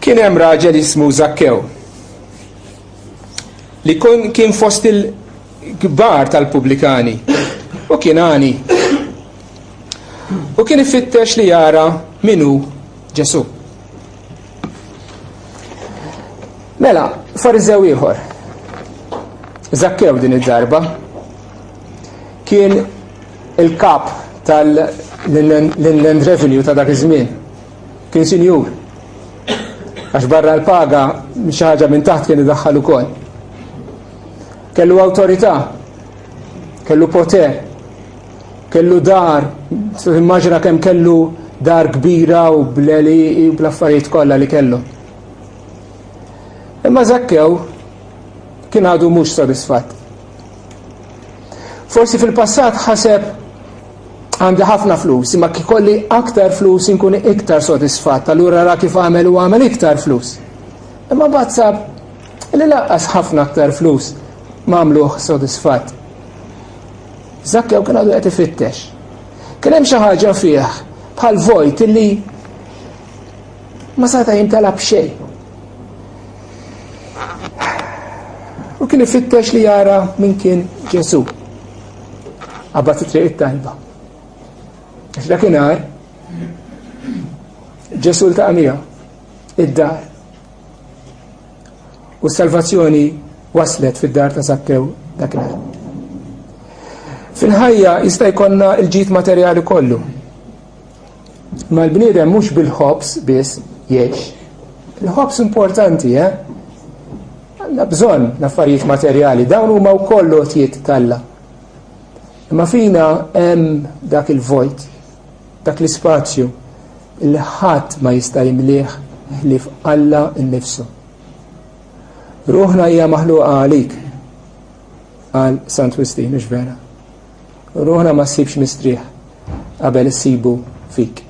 Kien hemm raġel jismu Zakkew li kien fost il-kbar tal-Pubblikani u kien għani u kien ifittex li jara minu Ġesu. Mela, Fariżew ieħor Zakkew din id-darba kien il-kap tal-Inland Revenue ta' dak iż-żmien. Kien sinjur. Għax barra l-paga xi ħaġa minn taħt kien idaħħal ukoll. Kellu awtorità, kellu poter, kellu dar, immaġina kemm kellu dar kbira u bl-affarijiet kollha li kellu. Imma Zakkew kien għadu mhux sodisfatt. Forsi fil-passat ħaseb għandi ħafna flus, imma kikolli aktar flus inkun iktar sodisfatt, allura ra kif għamel u għamel iktar flus. Imma mbagħad sab li laqqas ħafna aktar flus m'għamluh sodisfatt. Zakkew kien għadu qed ifittex. Kien hemm xi ħaġa fih bħal vojt illi ma seta' jimtala b'xejn. U kien ifittex li jara min kien Ġesu. Qabad it-triq it-tajba. Għax dakinhar Ġesu ltaqa' miegħu id-dar. U s-salvazzjoni waslet fid-dar ta' Zakkew dakinhar. Fil-ħajja jista' jkollna l-ġid materjali kollu. Ma l-bniedem mhux bil-ħobs biss jgħix. Il-ħobs importanti, għandna bżonn l-affarijiet materjali, dawn huma wkoll logħtijiet tal-Alla. Imma fina hemm dak il-vojt, dak l-ispazju li ħadd ma jista' jimlih ħlief Alla nnifsu. Ruħna hija maħluqa għalik, qal Sant Wistin, mhux vera. Ruħna ma ssibx mistrieħ qabel issibu fik.